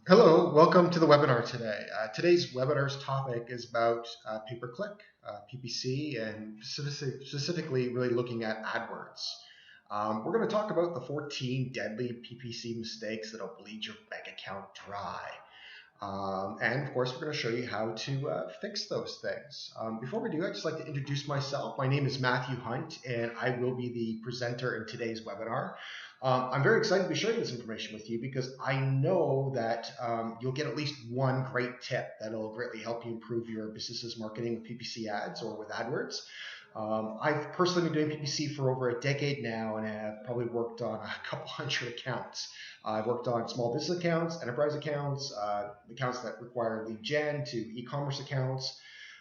Hello, welcome to the webinar today. Today's webinar's topic is about pay-per-click, PPC, and specifically really looking at AdWords. We're going to talk about the 14 deadly PPC mistakes that'll bleed your bank account dry. And of course, we're going to show you how to fix those things. Before we do, I'd just like to introduce myself. My name is Matthew Hunt, and I will be the presenter in today's webinar. I'm very excited to be sharing this information with you because I know that you'll get at least one great tip that'll greatly help you improve your business's marketing with PPC ads or with AdWords. I've personally been doing PPC for over a decade now and have probably worked on a couple hundred accounts. I've worked on small business accounts, enterprise accounts, accounts that require lead gen to e-commerce accounts.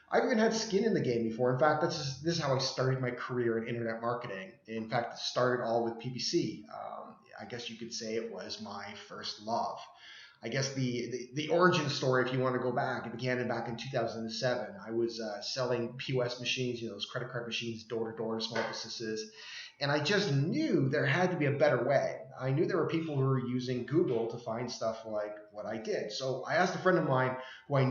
I've even had skin in the game before. In fact, this is how I started my career in internet marketing. In fact, it started all with PPC. I guess you could say it was my first love. I guess the origin story, if you want to go back, it began back in 2007. I was selling POS machines, those credit card machines, door to door to small businesses. And I just knew there had to be a better way. I knew there were people who were using Google to find stuff like what I did. So I asked a friend of mine who I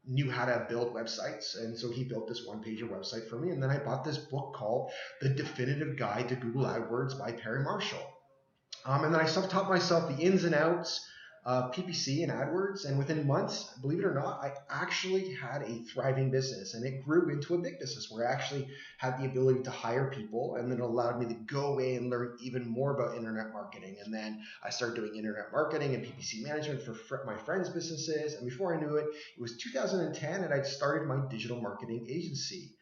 knew how to build websites, and so he built this one-pager website for me. And then I bought this book called The Definitive Guide to Google AdWords by Perry Marshall. And then I taught myself the ins and outs of PPC and AdWords. And within months, believe it or not, I actually had a thriving business. And it grew into a big business where I actually had the ability to hire people. And then it allowed me to go away and learn even more about internet marketing. And then I started doing internet marketing and PPC management for my friends' businesses. And before I knew it, it was 2010 and I'd started my digital marketing agency.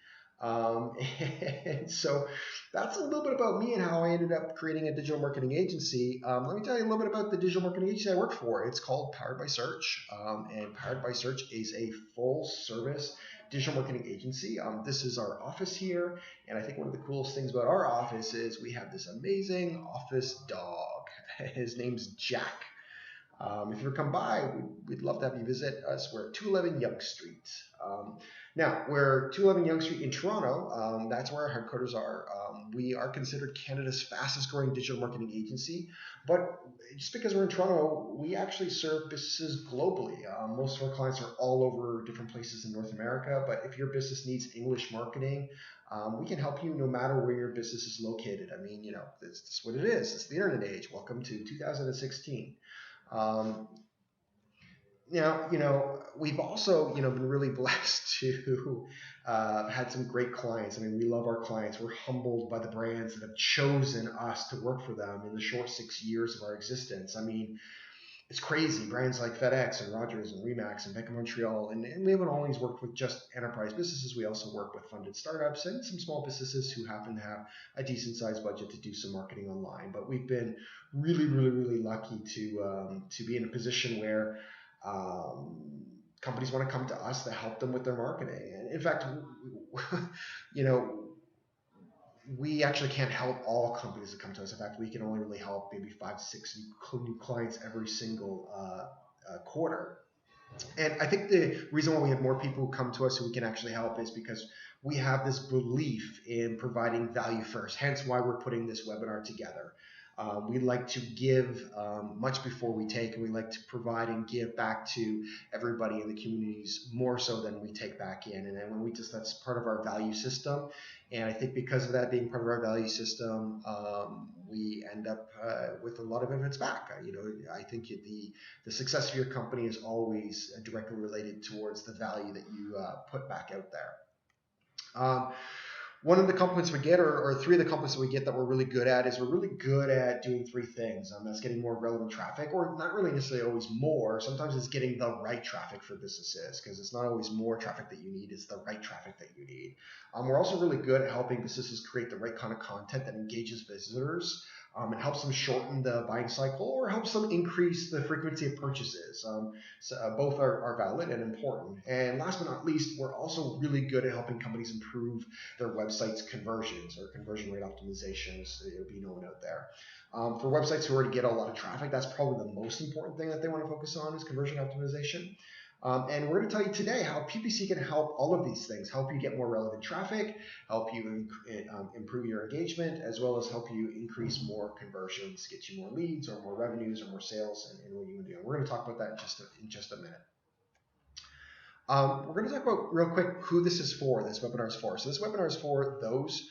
And so that's a little bit about me and how I ended up creating a digital marketing agency. Let me tell you a little bit about the digital marketing agency I work for. It's called Powered by Search, and Powered by Search is a full-service digital marketing agency. This is our office here, and I think one of the coolest things about our office is we have this amazing office dog. His name's Jack. If you ever come by, we'd love to have you visit us. We're at 211 Yonge Street. Now, we're 211 Yonge Street in Toronto. That's where our headquarters are. We are considered Canada's fastest growing digital marketing agency. But just because we're in Toronto, we actually serve businesses globally. Most of our clients are all over different places in North America. But if your business needs English marketing, we can help you no matter where your business is located. I mean, it's what it is. It's the internet age. Welcome to 2016. Um, Now, we've also, been really blessed to had some great clients. I mean, we love our clients. We're humbled by the brands that have chosen us to work for them in the short 6 years of our existence. I mean, it's crazy. Brands like FedEx and Rogers and Remax and Bank of Montreal, and we haven't always worked with just enterprise businesses. We also work with funded startups and some small businesses who happen to have a decent sized budget to do some marketing online. But we've been really, really, really lucky to be in a position where companies want to come to us to help them with their marketing. And in fact, you know, we actually can't help all companies that come to us. In fact, we can only really help maybe 5 to 6 new clients every single quarter. And I think the reason why we have more people who come to us who we can actually help is because we have this belief in providing value first, hence why we're putting this webinar together. We like to give much before we take, and we like to provide and give back to everybody in the communities more so than we take back in. And then when that's part of our value system. And I think because of that being part of our value system, we end up with a lot of benefits back. I think the success of your company is always directly related towards the value that you put back out there. One of the compliments we get, or three of the compliments we get that we're really good at, is we're really good at doing three things. That's getting more relevant traffic, or not really necessarily always more. Sometimes it's getting the right traffic for businesses, because it's not always more traffic that you need, it's the right traffic that you need. We're also really good at helping businesses create the right kind of content that engages visitors. It helps them shorten the buying cycle or helps them increase the frequency of purchases. So both are valid and important. And last but not least, we're also really good at helping companies improve their website's conversions or conversion rate optimizations, it'll be known out there. For websites who already get a lot of traffic, that's probably the most important thing that they want to focus on is conversion optimization. And we're going to tell you today how PPC can help all of these things, help you get more relevant traffic, help you improve your engagement, as well as help you increase more conversions, get you more leads or more revenues or more sales, and what you can do. And we're going to talk about that in just a minute. We're going to talk about real quick who this is for, this webinar is for. So this webinar is for those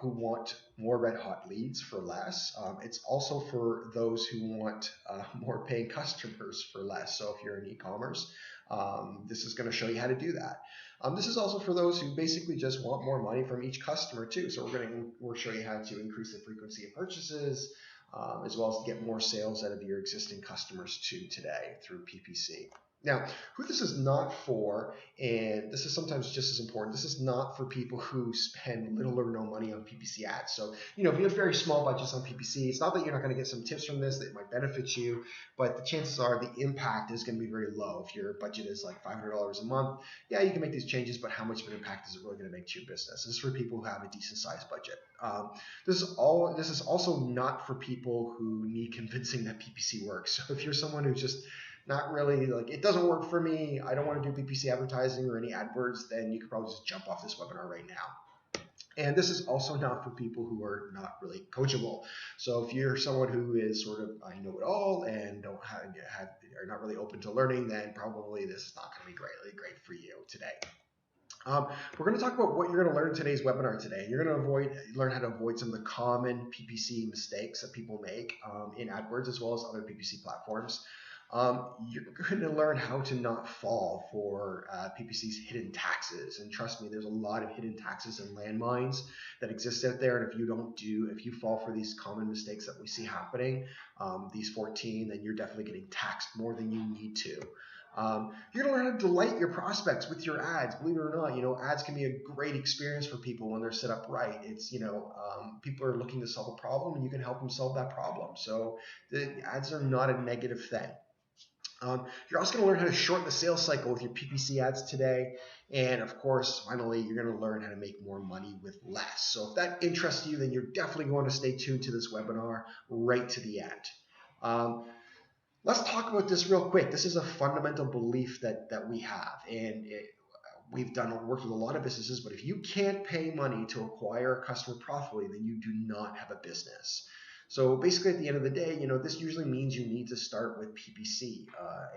who want more red hot leads for less. It's also for those who want more paying customers for less. So if you're in e-commerce, this is going to show you how to do that. This is also for those who basically just want more money from each customer too. So we'll show you how to increase the frequency of purchases, as well as get more sales out of your existing customers too today through PPC. Now, who this is not for, and this is sometimes just as important, this is not for people who spend little or no money on PPC ads. So, if you have very small budgets on PPC, it's not that you're not going to get some tips from this that might benefit you, but the chances are the impact is going to be very low. If your budget is like $500 a month, yeah, you can make these changes, but how much of an impact is it really going to make to your business? This is for people who have a decent sized budget. This is also not for people who need convincing that PPC works. So if you're someone who's just not really like, it doesn't work for me, I don't want to do PPC advertising or any AdWords, then you could probably just jump off this webinar right now. And this is also not for people who are not really coachable. So if you're someone who is sort of, I know it all and are not really open to learning, then probably this is not going to be really great for you today. We're going to talk about what you're going to learn in today's webinar today. You're going to learn how to avoid some of the common PPC mistakes that people make in AdWords as well as other PPC platforms. You're going to learn how to not fall for PPC's hidden taxes. And trust me, there's a lot of hidden taxes and landmines that exist out there. And if you fall for these common mistakes that we see happening, these 14, then you're definitely getting taxed more than you need to. You're going to learn how to delight your prospects with your ads. Believe it or not, ads can be a great experience for people when they're set up right. It's, people are looking to solve a problem and you can help them solve that problem. So the ads are not a negative thing. You're also going to learn how to shorten the sales cycle with your PPC ads today. And of course, finally, you're going to learn how to make more money with less. So if that interests you, then you're definitely going to stay tuned to this webinar right to the end. Let's talk about this real quick. This is a fundamental belief that we have. And we've worked with a lot of businesses, but if you can't pay money to acquire a customer profitably, then you do not have a business. So basically at the end of the day, this usually means you need to start with PPC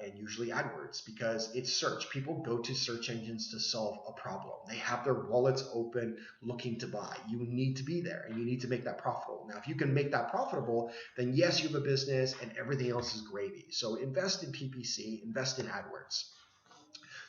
and usually AdWords because it's search. People go to search engines to solve a problem. They have their wallets open looking to buy. You need to be there and you need to make that profitable. Now, if you can make that profitable, then yes, you have a business and everything else is gravy. So invest in PPC, invest in AdWords.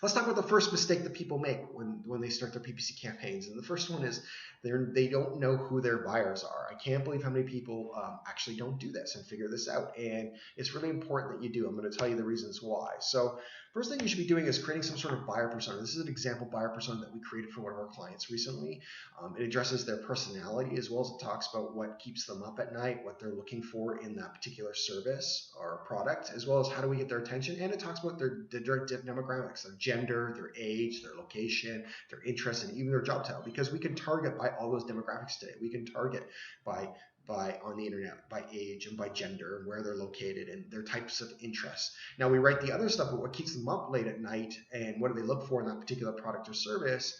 Let's talk about the first mistake that people make when they start their PPC campaigns. And the first one is they don't know who their buyers are. I can't believe how many people actually don't do this and figure this out. And it's really important that you do. I'm going to tell you the reasons why. So first thing you should be doing is creating some sort of buyer persona. This is an example buyer persona that we created for one of our clients recently. It addresses their personality as well as it talks about what keeps them up at night, what they're looking for in that particular service or product, as well as how do we get their attention. And it talks about their demographics, their gender, their age, their location, their interests, and even their job title, because we can target by all those demographics today. We can target by on the internet by age and by gender and where they're located and their types of interests. Now we write the other stuff about what keeps them up late at night and what do they look for in that particular product or service,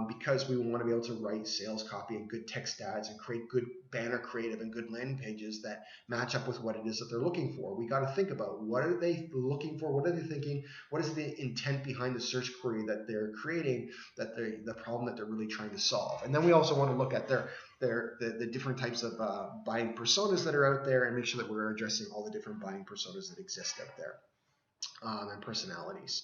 because we want to be able to write sales copy and good text ads and create good banner creative and good landing pages that match up with what it is that they're looking for. We got to think about what are they looking for, what are they thinking, what is the intent behind the search query that they're creating, the problem that they're really trying to solve. And then we also want to look at the different types of buying personas that are out there and make sure that we're addressing all the different buying personas that exist out there and personalities.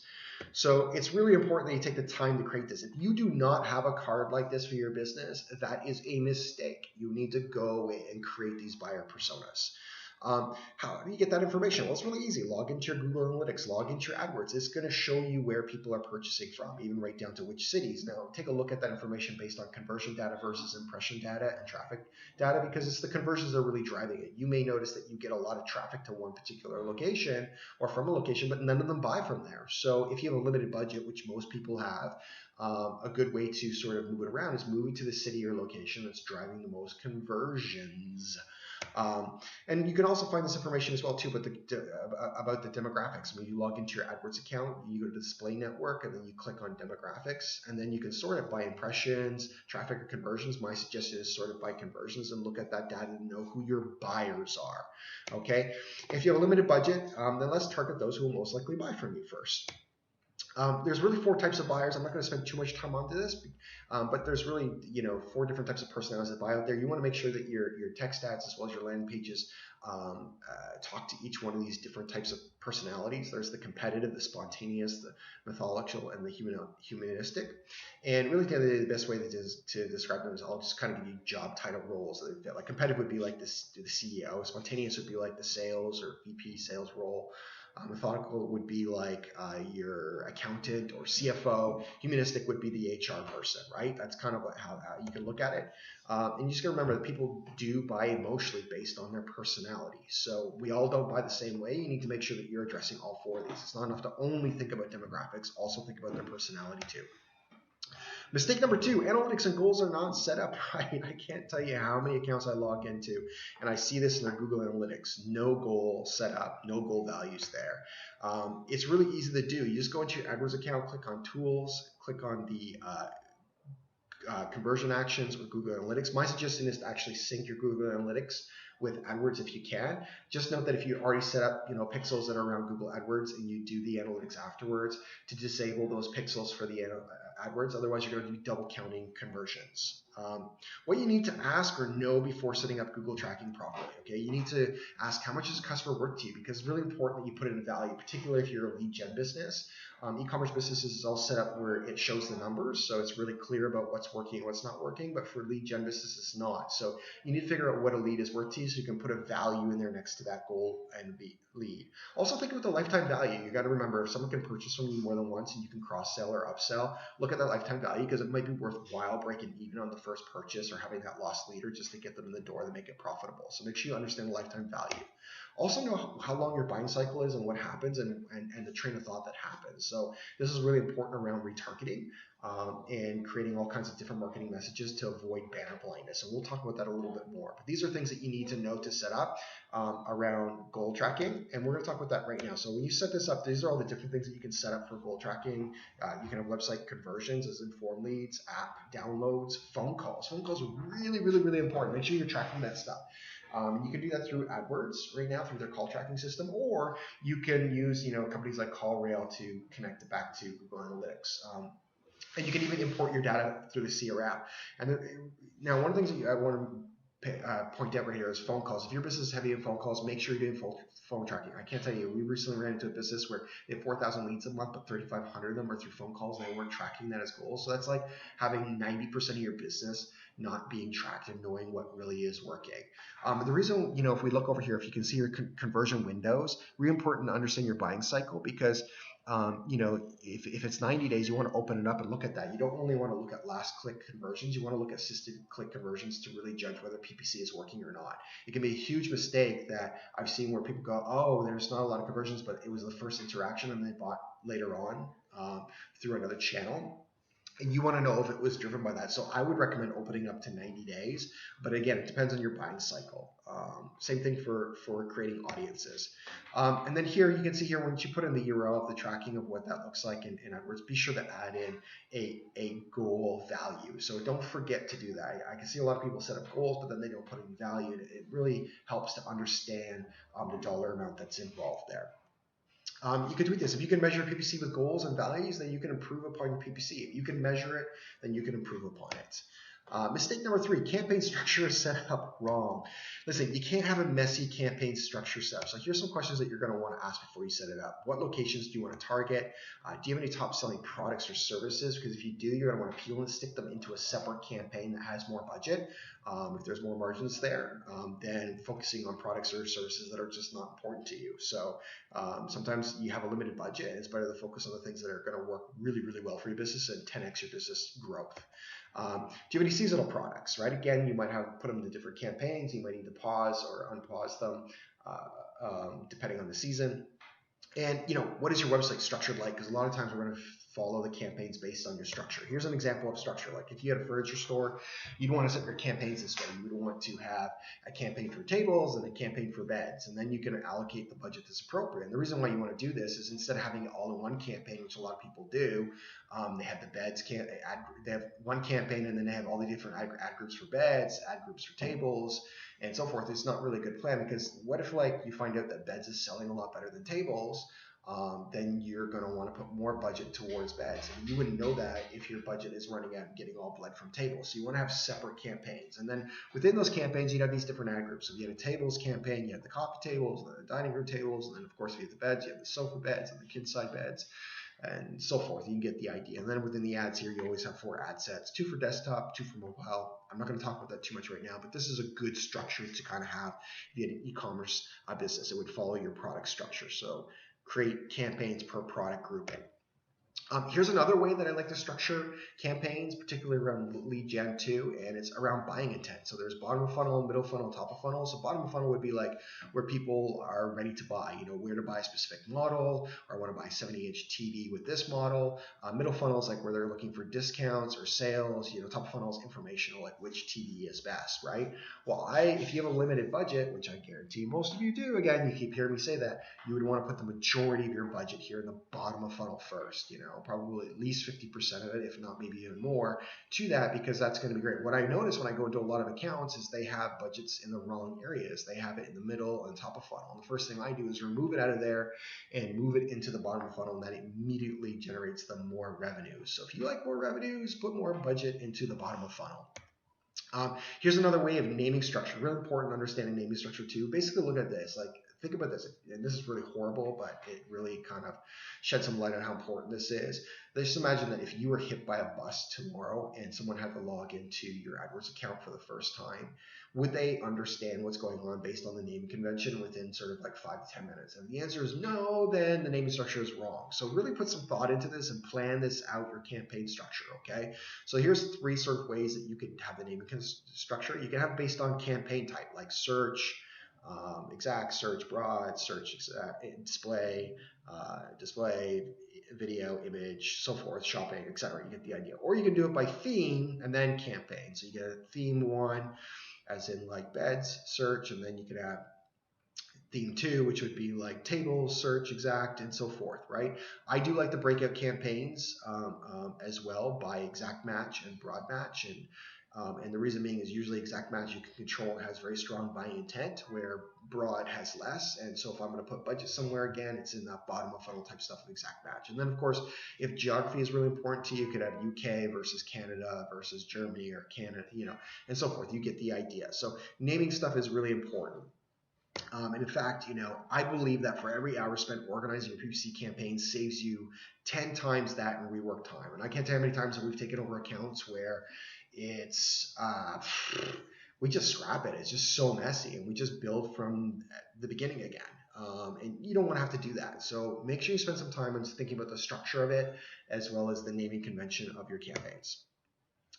So it's really important that you take the time to create this. If you do not have a card like this for your business, that is a mistake. You need to go away and create these buyer personas. How do you get that information? Well, it's really easy. Log into your Google Analytics, log into your AdWords. It's going to show you where people are purchasing from, even right down to which cities. Now, take a look at that information based on conversion data versus impression data and traffic data, because it's the conversions that are really driving it. You may notice that you get a lot of traffic to one particular location or from a location, but none of them buy from there. So if you have a limited budget, which most people have, a good way to sort of move it around is moving to the city or location that's driving the most conversions. And you can also find this information as well too about the demographics. When you log into your AdWords account, you go to the display network and then you click on demographics, and then you can sort it by impressions, traffic, or conversions. My suggestion is sort it by conversions and look at that data to know who your buyers are. Okay, if you have a limited budget, then let's target those who will most likely buy from you first. There's really 4 types of buyers. I'm not going to spend too much time onto this, but there's really 4 different types of personalities that buy out there. You want to make sure that your text ads as well as your landing pages talk to each one of these different types of personalities. There's the competitive, the spontaneous, the methodical, and the humanistic. And really, the best way to describe them is I'll just kind of give you job title roles. Like competitive would be like the CEO. Spontaneous would be like the sales or VP sales role. Methodical would be like your accountant or CFO. Humanistic would be the HR person, right? That's kind of how you can look at it. And you just gotta remember that people do buy emotionally based on their personality. So we all don't buy the same way. You need to make sure that you're addressing all 4 of these. It's not enough to only think about demographics, also think about their personality too. Mistake number 2, analytics and goals are not set up right. I can't tell you how many accounts I log into, and I see this in their Google Analytics. No goal set up, no goal values there. It's really easy to do. You just go into your AdWords account, click on Tools, click on the conversion actions or Google Analytics. My suggestion is to actually sync your Google Analytics with AdWords if you can. Just note that if you already set up pixels that are around Google AdWords and you do the analytics afterwards, to disable those pixels for the AdWords. Otherwise, you're going to be double counting conversions. What you need to ask or know before setting up Google tracking properly, okay? You need to ask how much is a customer worth to you, because it's really important that you put in a value, particularly if you're a lead gen business. E-commerce businesses is all set up where it shows the numbers, so it's really clear about what's working and what's not working, but for lead gen businesses, it's not. So you need to figure out what a lead is worth to you so you can put a value in there next to that goal and lead. Also think about the lifetime value. You got to remember, if someone can purchase from you more than once and you can cross-sell or upsell, look at that lifetime value, because it might be worthwhile breaking even on the first purchase or having that lost leader just to get them in the door to make it profitable. So make sure you understand the lifetime value. Also know how long your buying cycle is and what happens and the train of thought that happens. So this is really important around retargeting and creating all kinds of different marketing messages to avoid banner blindness. And we'll talk about that a little bit more. But these are things that you need to know to set up around goal tracking. And we're going to talk about that right now. So when you set this up, these are all the different things that you can set up for goal tracking. You can have website conversions as informed leads, app downloads, phone calls. Phone calls are really, really, really important. Make sure you're tracking that stuff. You can do that through AdWords right now through their call tracking system, or you can use companies like CallRail to connect it back to Google Analytics. And you can even import your data through the CRM. And now one of the things that I want to point out right here is phone calls. If your business is heavy in phone calls, make sure you're doing phone tracking. I can't tell you, we recently ran into a business where they have 4,000 leads a month, but 3,500 of them are through phone calls, and they weren't tracking that as goals. So that's like having 90% of your business not being tracked and knowing what really is working. The reason, if we look over here, if you can see your conversion windows, really important to understand your buying cycle, because if it's 90 days, you want to open it up and look at that. You don't only want to look at last click conversions. You want to look at assisted click conversions to really judge whether PPC is working or not. It can be a huge mistake that I've seen where people go, oh, there's not a lot of conversions, but it was the first interaction and they bought later on through another channel. And you want to know if it was driven by that. So I would recommend opening up to 90 days. But again, it depends on your buying cycle. Same thing for creating audiences. And then here, you can see here, once you put in the URL of the tracking of what that looks like in AdWords, be sure to add in a goal value. So don't forget to do that. I can see a lot of people set up goals, but then they don't put in value. It really helps to understand the dollar amount that's involved there. You can tweet this. If you can measure PPC with goals and values, then you can improve upon your PPC. If you can measure it, then you can improve upon it. Mistake number 3, campaign structure is set up wrong. Listen, you can't have a messy campaign structure set up. So here's some questions that you're going to want to ask before you set it up. What locations do you want to target? Do you have any top selling products or services? Because if you do, you're going to want to peel and stick them into a separate campaign that has more budget. If there's more margins there, than focusing on products or services that are just not important to you. So sometimes you have a limited budget, and it's better to focus on the things that are going to work really, really well for your business and 10x your business growth. Do you have any seasonal products, right? Again, you might have put them into different campaigns. You might need to pause or unpause them depending on the season. And what is your website structured like? Because a lot of times we're going to follow the campaigns based on your structure. Here's an example of structure. Like if you had a furniture store, you'd want to set your campaigns this way. You would want to have a campaign for tables and a campaign for beds, and then you can allocate the budget that's appropriate. And the reason why you want to do this is instead of having it all in one campaign, which a lot of people do, they have the beds they have one campaign, and then they have all the different ad groups for beds, ad groups for tables, and so forth. It's not really a good plan, because what if like you find out that beds is selling a lot better than tables? Then you're going to want to put more budget towards beds. And you wouldn't know that if your budget is running out and getting all bled from tables. So you want to have separate campaigns. And then within those campaigns, you'd have these different ad groups. So if you had a tables campaign, you have the coffee tables, the dining room tables, and then of course if you have the beds, you have the sofa beds and the kids side beds, and so forth. You can get the idea. And then within the ads here, you always have 4 ad sets, 2 for desktop, 2 for mobile. I'm not going to talk about that too much right now, but this is a good structure to kind of have if you had an e-commerce business. It would follow your product structure. So create campaigns per product grouping. Here's another way that I like to structure campaigns, particularly around lead gen too, and it's around buying intent. So there's bottom of funnel, middle funnel, top of funnel. So bottom of funnel would be like where people are ready to buy, where to buy a specific model, or I want to buy a 70-inch TV with this model. Middle funnel is like where they're looking for discounts or sales. Top of funnel is informational, like which TV is best, right? Well, if you have a limited budget, which I guarantee most of you do, again, you keep hearing me say that, you would want to put the majority of your budget here in the bottom of funnel first, probably at least 50% of it, if not maybe even more, to that, because that's going to be great. What I notice when I go into a lot of accounts is they have budgets in the wrong areas. They have it in the middle and top of funnel. And the first thing I do is remove it out of there and move it into the bottom of funnel, and that immediately generates them more revenues. So if you like more revenues, put more budget into the bottom of funnel. Here's another way of naming structure. Really important understanding naming structure too. Basically, look at this. Like, think about this. And this is really horrible, but it really kind of sheds some light on how important this is. Just imagine that if you were hit by a bus tomorrow and someone had to log into your AdWords account for the first time, would they understand what's going on based on the naming convention within sort of like 5 to 10 minutes? And if the answer is no, then the naming structure is wrong. So really put some thought into this and plan this out, your campaign structure, okay? So here's 3 sort of ways that you could have the naming structure. You can have based on campaign type, like search, exact, search, broad, search, display, display, video, image, so forth, shopping, etc. You get the idea. Or you can do it by theme and then campaign. So you get a theme 1, as in like beds, search, and then you could have theme 2, which would be like tables, search, exact, and so forth, right? I do like the breakout campaigns as well by exact match and broad match. And the reason being is usually exact match you can control, has very strong buying intent, where broad has less. And so if I'm going to put budget somewhere, again, it's in that bottom of funnel type stuff of exact match. And then, of course, if geography is really important to you, you could have UK versus Canada versus Germany or Canada, and so forth. You get the idea. So naming stuff is really important. And in fact, I believe that for every hour spent organizing your PPC campaign saves you 10 times that in rework time. And I can't tell you how many times that we've taken over accounts where it's we just scrap it. It's just so messy, and we just build from the beginning again. And you don't want to have to do that. So make sure you spend some time on thinking about the structure of it, as well as the naming convention of your campaigns.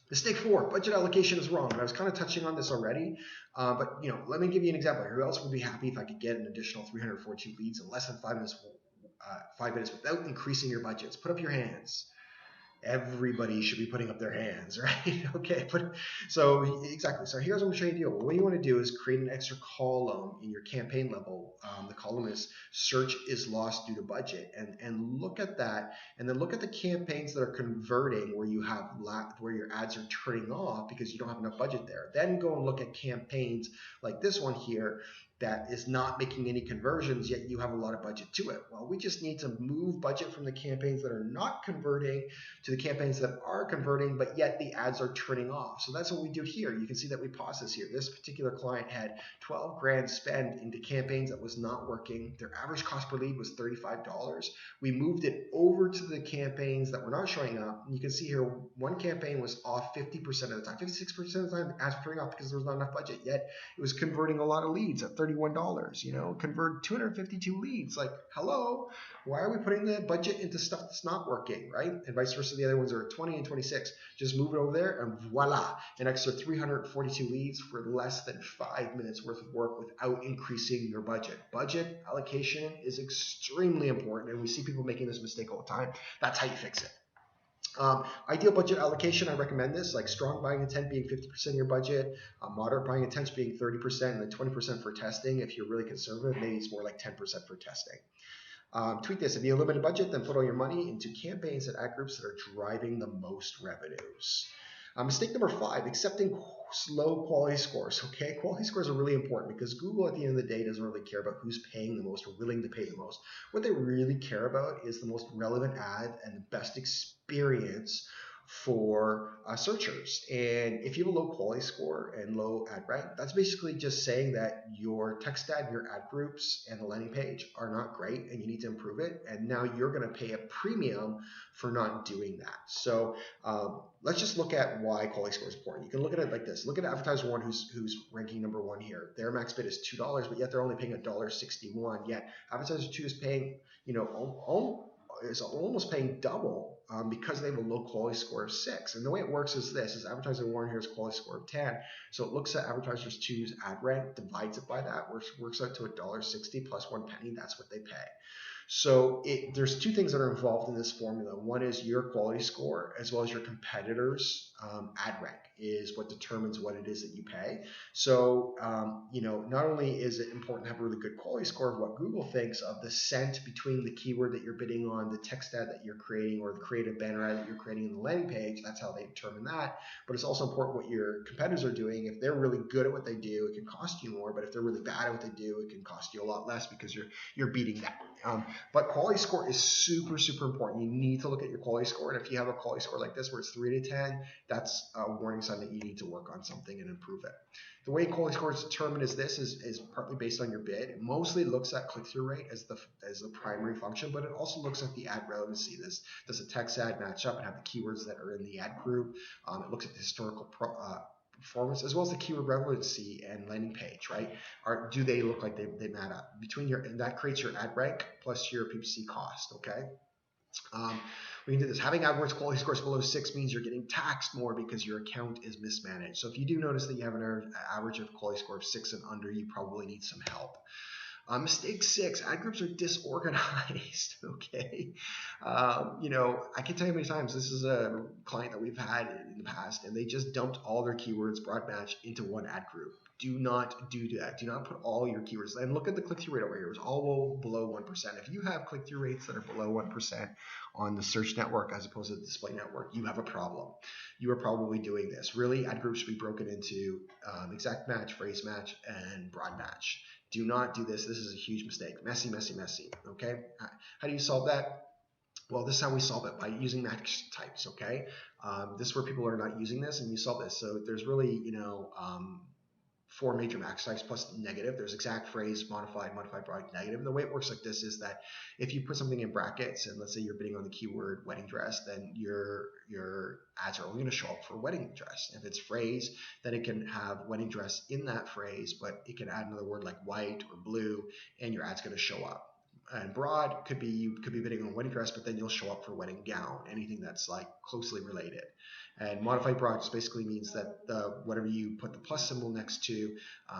Mistake 4, budget allocation is wrong. And I was kind of touching on this already, but let me give you an example. Who else would be happy if I could get an additional 342 leads in less than 5 minutes, 5 minutes without increasing your budgets? Put up your hands. Everybody should be putting up their hands, right? Okay, so exactly. So here's what I'm showing you. What you want to do is create an extra column in your campaign level. The column is search is lost due to budget, and look at that, and then look at the campaigns that are converting where you have where your ads are turning off because you don't have enough budget there. Then go and look at campaigns like this one here that is not making any conversions, yet you have a lot of budget to it. Well, we just need to move budget from the campaigns that are not converting to the campaigns that are converting, but yet the ads are turning off. So that's what we do here. You can see that we pause this here. This particular client had 12 grand spent into campaigns that was not working. Their average cost per lead was $35. We moved it over to the campaigns that were not showing up. And you can see here, one campaign was off 50% of the time. 56% of the time, the ads were turning off because there was not enough budget, yet it was converting a lot of leads at 30%. $31, convert 252 leads. Like, hello, why are we putting the budget into stuff that's not working, right? And vice versa, the other ones are 20 and 26. Just move it over there and voila, an extra 342 leads for less than 5 minutes worth of work without increasing your budget. Budget allocation is extremely important, and we see people making this mistake all the time. That's how you fix it. Ideal budget allocation, I recommend this, like strong buying intent being 50% of your budget, moderate buying intent being 30%, and then 20% for testing. If you're really conservative, maybe it's more like 10% for testing. Tweak this. If you have a limited budget, then put all your money into campaigns and ad groups that are driving the most revenues. Mistake number 5, accepting low quality scores. Okay, quality scores are really important because Google at the end of the day doesn't really care about who's paying the most or willing to pay the most. What they really care about is the most relevant ad and the best experience for searchers. And if you have a low quality score and low ad rank, that's basically just saying that your text ad, your ad groups, and the landing page are not great and you need to improve it. And now you're going to pay a premium for not doing that. So let's just look at why quality score is important. You can look at it like this. Look at advertiser 1 who's ranking number 1 here. Their max bid is $2, but yet they're only paying $1.61. Yet advertiser 2 is paying, is almost paying double because they have a low quality score of 6. And the way it works is this: is advertiser 1 here is quality score of 10. So it looks at advertisers 2's ad rank, divides it by that, which works out to $1.60 plus 1 penny. That's what they pay. So there's 2 things that are involved in this formula. One is your quality score as well as your competitors' ad rank is what determines what it is that you pay. So, not only is it important to have a really good quality score of what Google thinks of the scent between the keyword that you're bidding on, the text ad that you're creating, or the creative banner ad that you're creating in the landing page. That's how they determine that. But it's also important what your competitors are doing. If they're really good at what they do, it can cost you more. But if they're really bad at what they do, it can cost you a lot less because you're beating that. But quality score is super, super important. You need to look at your quality score. And if you have a quality score like this where it's 3 to 10, that's a warning sign that you need to work on something and improve it. The way quality score is determined is partly based on your bid. It mostly looks at click-through rate as the primary function, but it also looks at the ad relevancy. Does a text ad match up and have the keywords that are in the ad group? It looks at the historical performance as well as the keyword relevancy and landing page, right? Do they look like they match up? And that creates your ad rank plus your PPC cost, okay? We can do this. Having AdWords quality scores below 6 means you're getting taxed more because your account is mismanaged. So if you do notice that you have an average of quality score of 6 and under, you probably need some help. Mistake 6, ad groups are disorganized, okay? I can tell you how many times this is a client that we've had in the past, and they just dumped all their keywords, broad match, into one ad group. Do not do that. Do not put all your keywords. And look at the click-through rate over here. It's all below 1%. If you have click-through rates that are below 1% on the search network as opposed to the display network, you have a problem. You are probably doing this. Really, ad groups should be broken into exact match, phrase match, and broad match. Do not do this. This is a huge mistake. Messy, messy, messy. Okay? How do you solve that? Well, this is how we solve it, by using match types. Okay? This is where people are not using this, and you solve this. So there's really, 4 major match types plus negative. There's exact, phrase, modified, broad, negative. And the way it works like this is that if you put something in brackets, and let's say you're bidding on the keyword wedding dress, then your ads are only going to show up for wedding dress. If it's phrase, then it can have wedding dress in that phrase, but it can add another word like white or blue, and your ad's going to show up. And broad could be you could be bidding on wedding dress, but then you'll show up for wedding gown, anything that's like closely related. And modified broad just basically means that whatever you put the plus symbol next to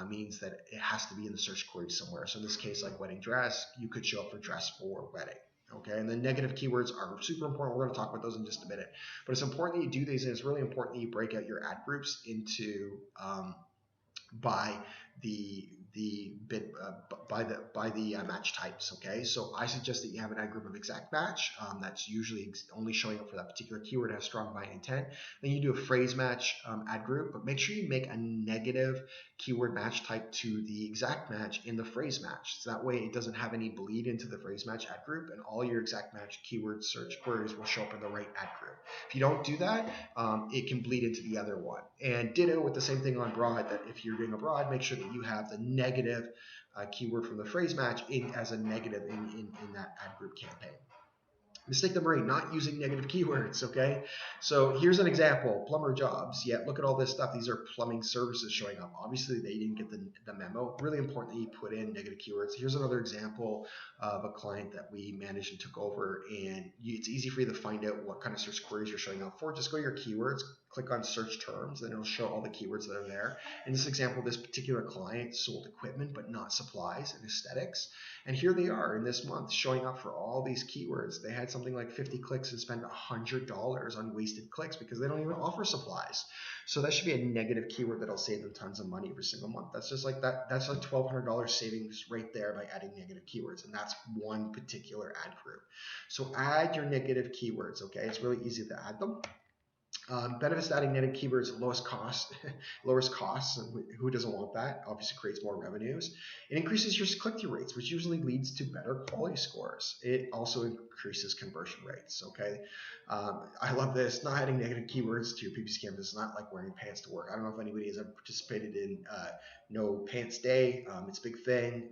means that it has to be in the search query somewhere. So in this case, like wedding dress, you could show up for dress for wedding. Okay, and then negative keywords are super important. We're going to talk about those in just a minute. But it's important that you do these, and it's really important that you break out your ad groups into by the match types. Okay, so I suggest that you have an ad group of exact match that's usually only showing up for that particular keyword, has strong buying intent. Then you do a phrase match ad group, but make sure you make a negative keyword match type to the exact match in the phrase match, so that way it doesn't have any bleed into the phrase match ad group, and all your exact match keyword search queries will show up in the right ad group. If you don't do that, it can bleed into the other one. And ditto with the same thing on broad, that if you're doing a broad, make sure that you have the negative keyword from the phrase match as a negative in that ad group campaign. Mistake number 8, not using negative keywords, okay? So here's an example, plumber jobs. Yeah, look at all this stuff. These are plumbing services showing up. Obviously, they didn't get the memo. Really important that you put in negative keywords. Here's another example of a client that we managed and took over, and it's easy for you to find out what kind of search queries you're showing up for. Just go to your keywords, click on search terms, and it'll show all the keywords that are there. In this example, this particular client sold equipment but not supplies and aesthetics. And here they are in this month showing up for all these keywords. They had something like 50 clicks and spent $100 on wasted clicks because they don't even offer supplies. So that should be a negative keyword that'll save them tons of money every single month. That's just like that. That's like $1,200 savings right there by adding negative keywords. And that's one particular ad group. So add your negative keywords, okay? It's really easy to add them. Benefits to adding native keywords: lowest cost, lowers costs. Who doesn't want that? Obviously creates more revenues. It increases your click-through rates, which usually leads to better quality scores. It also increases conversion rates, okay? I love this. Not adding negative keywords to your PPC campaign is not like wearing pants to work. I don't know if anybody has ever participated in No Pants Day. It's a big thing.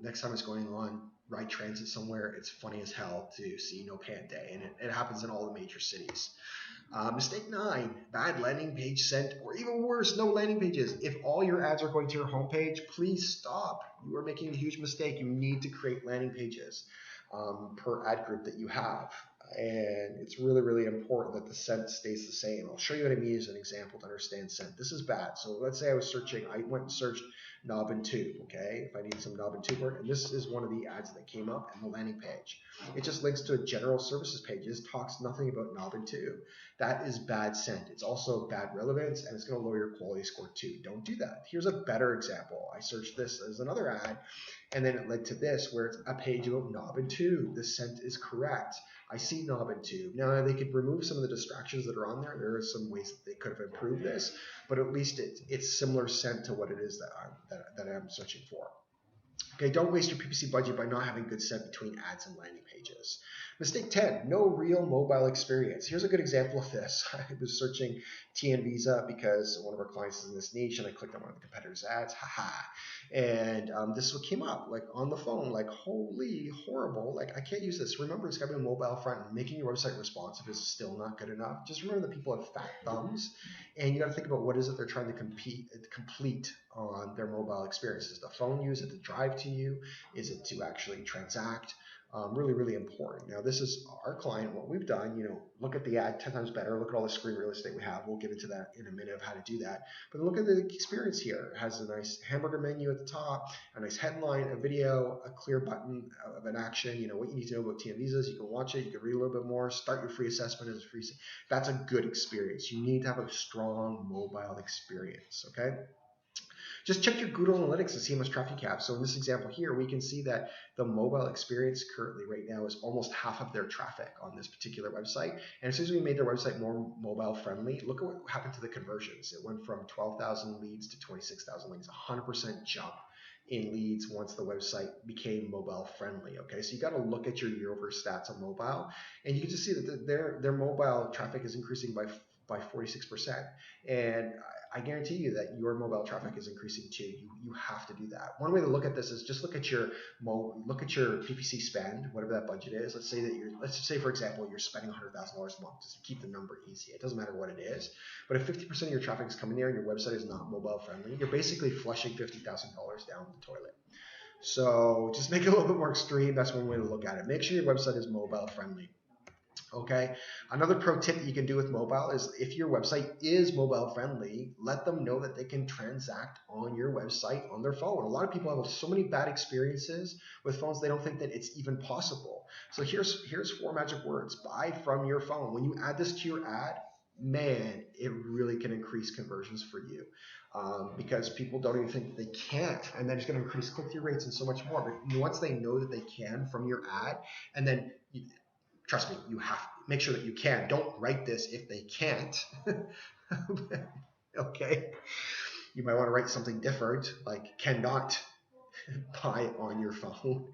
Next time it's going on ride transit somewhere, it's funny as hell to see No Pant Day, and it happens in all the major cities. Mistake 9, bad landing page sent, or even worse, no landing pages. If all your ads are going to your homepage, please stop. You are making a huge mistake. You need to create landing pages per ad group that you have. And it's really, really important that the scent stays the same. I'll show you what I mean as an example to understand scent. This is bad. So let's say I was searching, I went and searched knob and tube, okay? If I need some knob and tube work, and this is one of the ads that came up in the landing page. It just links to a general services page. It talks nothing about knob and tube. That is bad scent. It's also bad relevance, and it's going to lower your quality score too. Don't do that. Here's a better example. I searched this as another ad, and then it led to this, where it's a page about knob and tube. The scent is correct. I see knob and tube. Now, they could remove some of the distractions that are on there. There are some ways that they could have improved this, but at least it's similar scent to what it is that I'm searching for. Okay, don't waste your PPC budget by not having good scent between ads and landing pages. Mistake 10, no real mobile experience. Here's a good example of this. I was searching TN Visa because one of our clients is in this niche, and I clicked on one of the competitors' ads. Haha. And this is what came up, like on the phone, like holy horrible, like I can't use this. Remember, it's got to be a mobile front. Making your website responsive is still not good enough. Just remember that people have fat thumbs, and you got to think about what is it they're trying to complete on their mobile experience. Is the phone use it to drive to you? Is it to actually transact? Really, really important. Now, this is our client. What we've done, look at the ad 10 times better. Look at all the screen real estate we have. We'll get into that in a minute of how to do that. But look at the experience here. It has a nice hamburger menu at the top, a nice headline, a video, a clear button of an action. What you need to know about TM Visas. You can watch it. You can read a little bit more. Start your free assessment as a free. That's a good experience. You need to have a strong mobile experience, okay? Just check your Google Analytics to see how much traffic you have. So in this example here, we can see that the mobile experience currently right now is almost half of their traffic on this particular website. And as soon as we made their website more mobile friendly, look at what happened to the conversions. It went from 12,000 leads to 26,000 leads, 100% jump in leads once the website became mobile friendly. Okay, so you got to look at your year-over stats on mobile, and you can just see that their mobile traffic is increasing by 46%. And I guarantee you that your mobile traffic is increasing too. You have to do that. One way to look at this is just look at your PPC spend, whatever that budget is. Let's say for example you're spending $100,000 a month, just to keep the number easy. It doesn't matter what it is. But if 50% of your traffic is coming there and your website is not mobile friendly, you're basically flushing $50,000 down the toilet. So just make it a little bit more extreme. That's one way to look at it. Make sure your website is mobile friendly. Okay. Another pro tip that you can do with mobile is if your website is mobile friendly, let them know that they can transact on your website on their phone. A lot of people have so many bad experiences with phones, they don't think that it's even possible. So here's 4 magic words. Buy from your phone. When you add this to your ad, man, it really can increase conversions for you. Because people don't even think they can't, and then it's going to increase click-through rates and so much more. But once they know that they can from your ad, and then trust me, you have to make sure that you can. Don't write this if they can't. Okay. You might want to write something different, like cannot buy on your phone.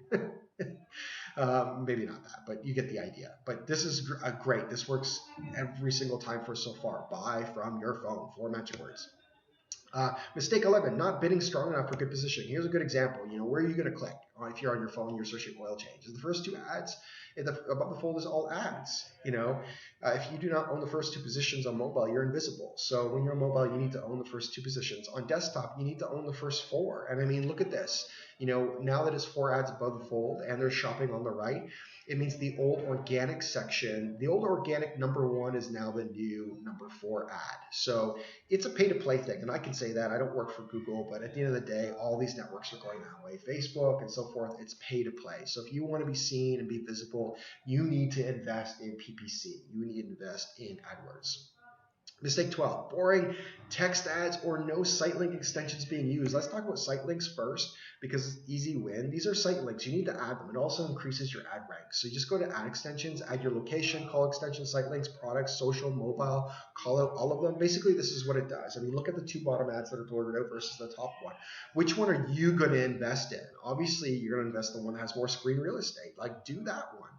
Maybe not that, but you get the idea. But this is great. This works every single time for so far. Buy from your phone. 4 magic words. Mistake 11, not bidding strong enough for good position. Here's a good example. Where are you going to click? If you're on your phone, you're searching oil change. The first 2 ads, Above the fold is all ads. If you do not own the first two positions on mobile, you're invisible. So when you're on mobile, you need to own the first two positions. On desktop, you need to own the first four. And I mean, look at this. Now that it's four ads above the fold and they're shopping on the right, it means the old organic section, the old organic number one is now the new number four ad. So it's a pay to play thing. And I can say that. I don't work for Google, but at the end of the day, all these networks are going that way. Facebook and so forth, it's pay to play. So if you want to be seen and be visible, you need to invest in PPC. You need to invest in AdWords. Mistake 12, boring text ads or no site link extensions being used. Let's talk about site links first because easy win. These are site links. You need to add them. It also increases your ad rank. So you just go to add extensions, add your location, call extension, site links, products, social, mobile, call out all of them. Basically, this is what it does. I mean, look at the two bottom ads that are delivered out versus the top one. Which one are you going to invest in? Obviously, you're going to invest in the one that has more screen real estate. Like, do that one.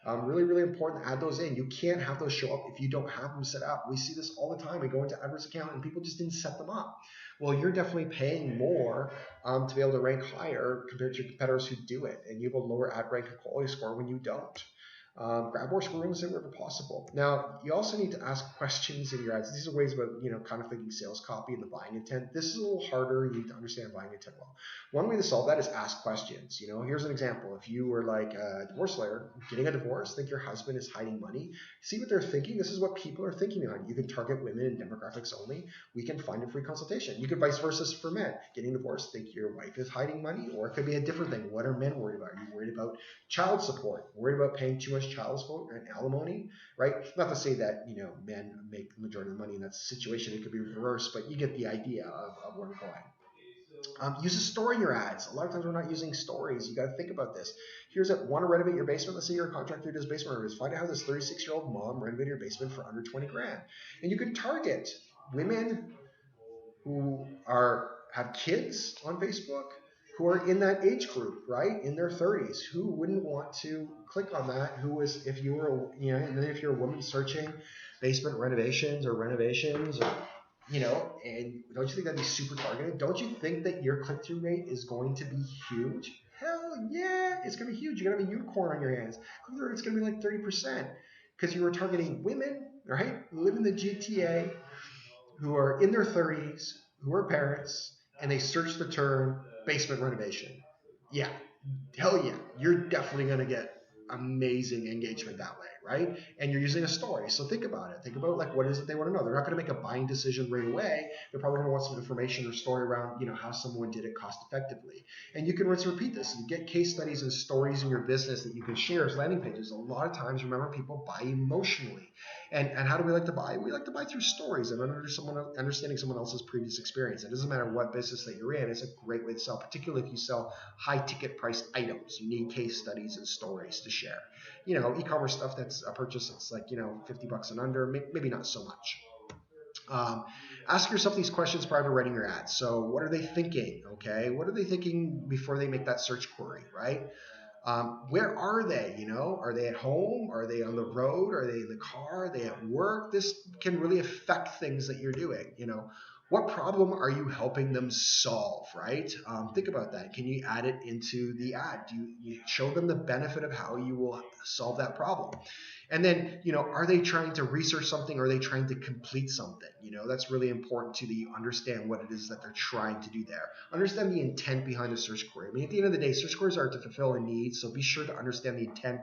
Really, really important to add those in. You can't have those show up if you don't have them set up. We see this all the time. We go into AdWords account and people just didn't set them up. Well, you're definitely paying more to be able to rank higher compared to your competitors who do it. And you have a lower ad rank and quality score when you don't. Grab more screen real estate wherever possible. Now, you also need to ask questions in your ads. These are ways about, kind of thinking sales copy and the buying intent. This is a little harder. You need to understand buying intent well. One way to solve that is ask questions. Here's an example. If you were like a divorce lawyer getting a divorce, think your husband is hiding money, see what they're thinking. This is what people are thinking on. You can target women and demographics only. We can find a free consultation. You could vice versa for men. Getting divorced, think your wife is hiding money, or it could be a different thing. What are men worried about? Are you worried about child support? Worried about paying too much child support and alimony? Right? Not to say that men make the majority of the money in that situation. It could be reversed, but you get the idea of where I'm going. Use a story in your ads. A lot of times we're not using stories. You got to think about this. Here's a want to renovate your basement. Let's say you're a contractor who does basement renovations. Find out how this 36-year-old mom renovated your basement for under 20 grand. And you can target women who have kids on Facebook who are in that age group, right? In their 30s. Who wouldn't want to click on that? If you're a woman searching basement renovations or and don't you think that'd be super targeted? Don't you think that your click-through rate is going to be huge? Hell yeah, it's going to be huge. You're going to have a unicorn on your hands. Click-through rate's going to be like 30% because you were targeting women, right, who live in the GTA, who are in their 30s, who are parents, and they search the term basement renovation. Yeah, hell yeah, you're definitely going to get amazing engagement that way, right? And you're using a story. So think about it. Think about like what is it they want to know. They're not going to make a buying decision right away. They're probably going to want some information or story around, how someone did it cost effectively. And you can rinse and repeat this. You get case studies and stories in your business that you can share as landing pages. A lot of times, remember, people buy emotionally. And how do we like to buy? We like to buy through stories and understanding someone else's previous experience. It doesn't matter what business that you're in. It's a great way to sell, particularly if you sell high ticket priced items. You need case studies and stories to share. E-commerce stuff that's a purchase that's like, $50 and under, maybe not so much. Ask yourself these questions prior to writing your ads. So what are they thinking? Okay. What are they thinking before they make that search query, right? Where are they? Are they at home? Are they on the road? Are they in the car? Are they at work? This can really affect things that you're doing. What problem are you helping them solve, right? Think about that. Can you add it into the ad? Do you show them the benefit of how you will solve that problem? And then, are they trying to research something? Or are they trying to complete something? That's really important too, that you understand what it is that they're trying to do there. Understand the intent behind the search query. I mean, at the end of the day, search queries are to fulfill a need. So be sure to understand the intent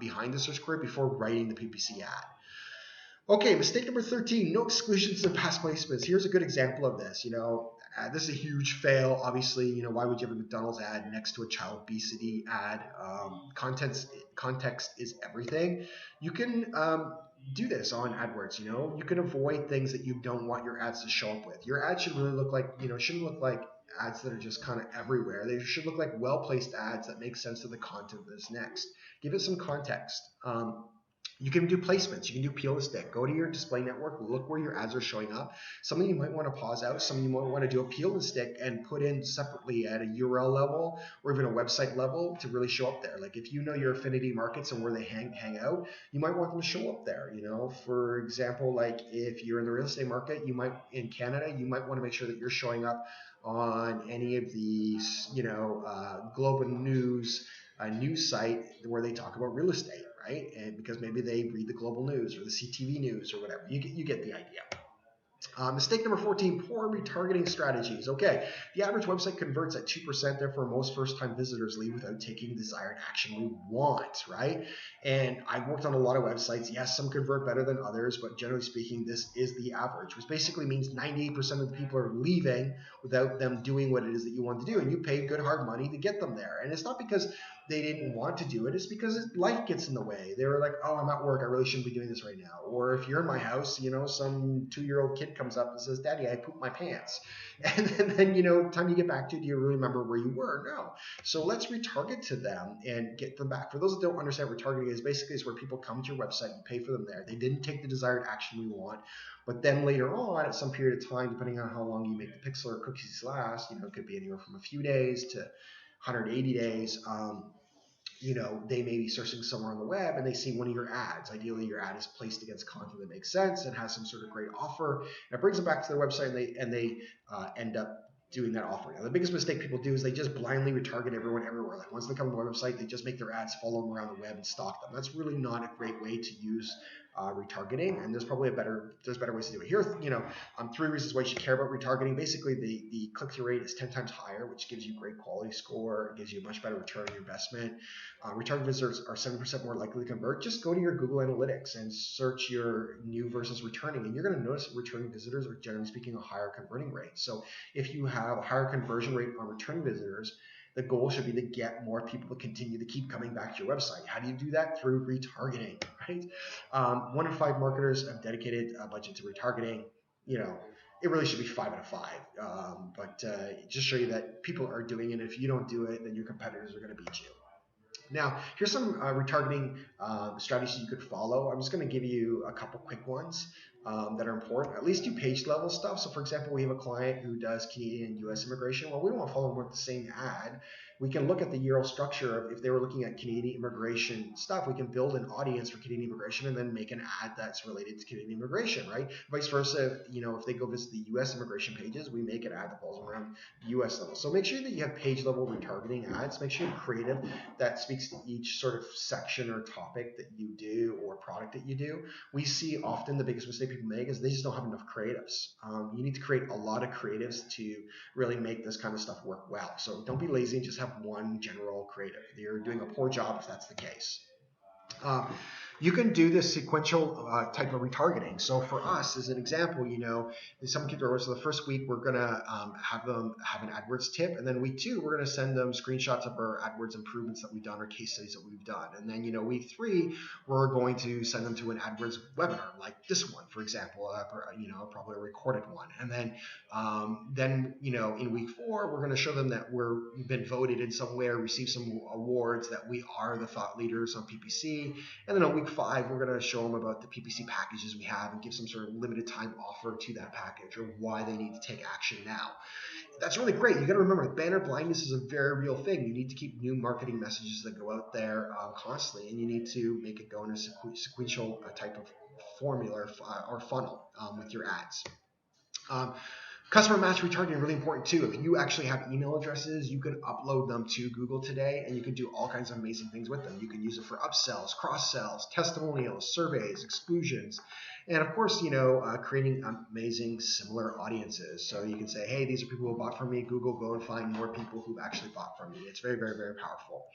behind the search query before writing the PPC ad. Okay, mistake number 13, no exclusions of past placements. Here's a good example of this. This is a huge fail. Obviously, why would you have a McDonald's ad next to a child obesity ad? Context is everything. You can do this on AdWords. You can avoid things that you don't want your ads to show up with. Your ad should really look like, shouldn't look like ads that are just kind of everywhere. They should look like well-placed ads that make sense to the content that's next. Give it some context. You can do placements. You can do peel and stick. Go to your display network. Look where your ads are showing up. Some of you might want to pause out. Some of you might want to do a peel and stick and put in separately at a URL level or even a website level to really show up there. Like if you know your affinity markets and where they hang out, you might want them to show up there. For example, like if you're in the real estate market, in Canada, you might want to make sure that you're showing up on any of these, Globe and News, a news site where they talk about real estate, right? And because maybe they read the global news or the CTV news or whatever. You get the idea. Mistake number 14, poor retargeting strategies. Okay, the average website converts at 2%, therefore most first-time visitors leave without taking the desired action we want, right? And I've worked on a lot of websites. Yes, some convert better than others, but generally speaking, this is the average, which basically means 98% of the people are leaving without them doing what it is that you want to do, and you pay good hard money to get them there. And it's not because they didn't want to do it, it's because life gets in the way. They were like, oh, I'm at work, I really shouldn't be doing this right now. Or if you're in my house, some 2-year-old kid comes up and says, Daddy, I pooped my pants. And then the time you get back to it, do you really remember where you were? No. So let's retarget to them and get them back. For those that don't understand what retargeting is, basically is where people come to your website, you pay for them there. They didn't take the desired action we want, but then later on, at some period of time, depending on how long you make the pixel or cookies last, it could be anywhere from a few days to 180 days. They may be searching somewhere on the web and they see one of your ads. Ideally, your ad is placed against content that makes sense and has some sort of great offer. And it brings them back to their website and they end up doing that offer. Now, the biggest mistake people do is they just blindly retarget everyone everywhere. Like once they come to the website, they just make their ads follow them around the web and stalk them. That's really not a great way to use retargeting, and there's probably better ways to do it. Here, 3 reasons why you should care about retargeting. Basically, the click-through rate is 10 times higher, which gives you great quality score. It gives you a much better return on your investment. Retarget visitors are 7% more likely to convert. Just go to your Google Analytics and search your new versus returning, and you're going to notice that returning visitors are generally speaking a higher converting rate. So if you have a higher conversion rate on returning visitors, the goal should be to get more people to continue to keep coming back to your website. How do you do that? Through retargeting, right? 1 in 5 marketers have dedicated a budget to retargeting. It really should be 5 out of 5. But just show you that people are doing it. If you don't do it, then your competitors are going to beat you. Now, here's some retargeting strategies you could follow. I'm just going to give you a couple quick ones that are important. At least do page level stuff. So, for example, we have a client who does Canadian and U.S. immigration. Well, we don't want to follow them with the same ad. We can look at the URL structure of if they were looking at Canadian immigration stuff, we can build an audience for Canadian immigration and then make an ad that's related to Canadian immigration, right? Vice versa, if they go visit the U.S. immigration pages, we make an ad that falls around the U.S. level. So make sure that you have page level retargeting ads. Make sure you're creative that speaks to each sort of section or topic that you do or product that you do. We see often the biggest mistake people make is they just don't have enough creatives. You need to create a lot of creatives to really make this kind of stuff work well. So don't be lazy and just have one general creative. You're doing a poor job if that's the case. You can do this sequential type of retargeting. So for us, as an example, some kids are, so the first week we're going to have them have an AdWords tip, and then week 2 we're going to send them screenshots of our AdWords improvements that we've done or case studies that we've done. And then week 3 we're going to send them to an AdWords webinar like this one, for example, probably a recorded one. And then in week 4 we're going to show them that we've been voted in some way or received some awards, that we are the thought leaders on PPC. And then on week 5, we're going to show them about the PPC packages we have and give some sort of limited time offer to that package or why they need to take action now. That's really great. You got to remember, banner blindness is a very real thing. You need to keep new marketing messages that go out there constantly, and you need to make it go in a sequential type of formula or funnel with your ads. Customer match retargeting, really important too. If you actually have email addresses, you can upload them to Google today, and you can do all kinds of amazing things with them. You can use it for upsells, cross-sells, testimonials, surveys, exclusions, and of course, creating amazing similar audiences. So you can say, hey, these are people who bought from me. Google, go and find more people who've actually bought from me. It's very, very, very powerful.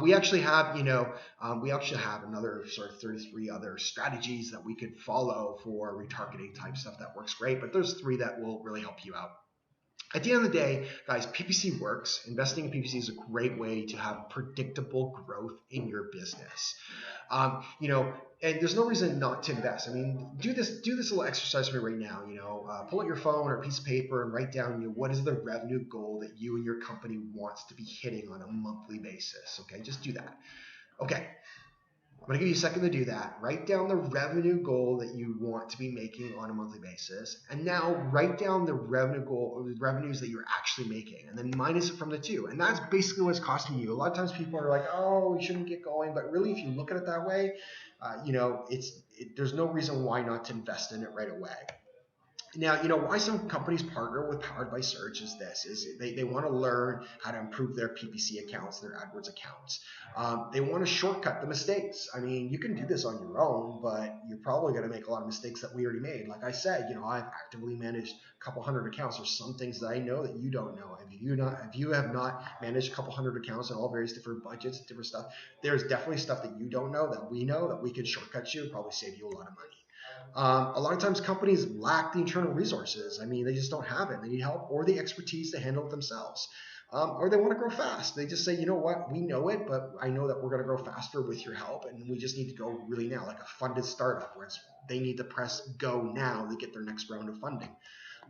We actually have, another sort of 33 other strategies that we could follow for retargeting type stuff that works great, but there's 3 that will really help you out. At the end of the day, guys, PPC works. Investing in PPC is a great way to have predictable growth in your business. And there's no reason not to invest. I mean, do this little exercise for me right now. Pull out your phone or a piece of paper and write down, what is the revenue goal that you and your company wants to be hitting on a monthly basis. Okay, just do that. Okay. I'm going to give you a second to do that. Write down the revenue goal that you want to be making on a monthly basis. And now write down the revenue goal, or the revenues that you're actually making, and then minus it from the 2. And that's basically what's costing you. A lot of times people are like, oh, we shouldn't get going. But really, if you look at it that way, there's no reason why not to invest in it right away. Now, why some companies partner with Powered by Search is this: is they want to learn how to improve their PPC accounts, their AdWords accounts. They want to shortcut the mistakes. I mean, you can do this on your own, but you're probably going to make a lot of mistakes that we already made. Like I said, I've actively managed a couple hundred accounts. There's some things that I know that you don't know. If you have not managed a couple hundred accounts in all various different budgets, different stuff, there's definitely stuff that you don't know that we can shortcut you and probably save you a lot of money. A lot of times companies lack the internal resources. I mean, they just don't have it. They need help or the expertise to handle it themselves. Or they want to grow fast. They just say, you know what, we know it, but I know that we're going to grow faster with your help, and we just need to go really now, like a funded startup where they need to press go now to get their next round of funding.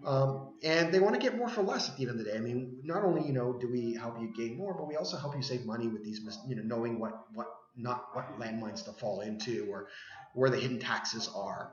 And they want to get more for less at the end of the day. I mean, not only do we help you gain more, but we also help you save money with these, knowing what landmines to fall into or where the hidden taxes are.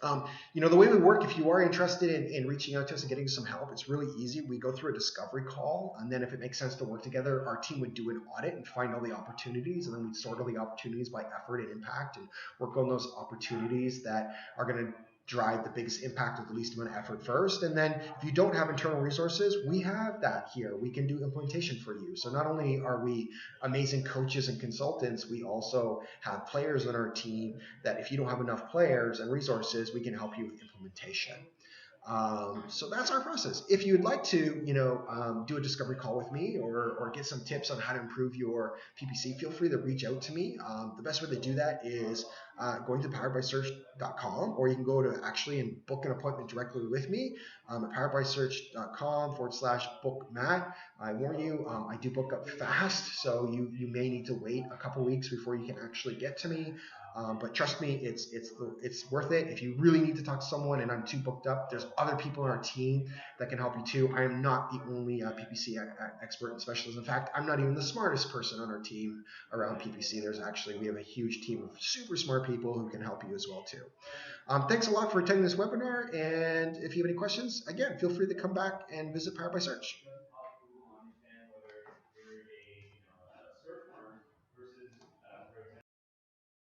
The way we work, if you are interested in reaching out to us and getting some help, it's really easy. We go through a discovery call, and then if it makes sense to work together, our team would do an audit and find all the opportunities, and then we'd sort all the opportunities by effort and impact and work on those opportunities that are going to drive the biggest impact with the least amount of effort first. And then if you don't have internal resources, we have that here. We can do implementation for you. So not only are we amazing coaches and consultants, we also have players on our team that if you don't have enough players and resources, we can help you with implementation. So that's our process. If you'd like to, do a discovery call with me or get some tips on how to improve your PPC, feel free to reach out to me. The best way to do that is going to poweredbysearch.com, or you can go to actually and book an appointment directly with me at poweredbysearch.com/book Matt. I warn you, I do book up fast, so you may need to wait a couple weeks before you can actually get to me. But trust me, it's worth it. If you really need to talk to someone and I'm too booked up, there's other people on our team that can help you too. I am not the only PPC expert and specialist. In fact, I'm not even the smartest person on our team around PPC. We have a huge team of super smart people who can help you as well too. Thanks a lot for attending this webinar. And if you have any questions, again, feel free to come back and visit Powered by Search.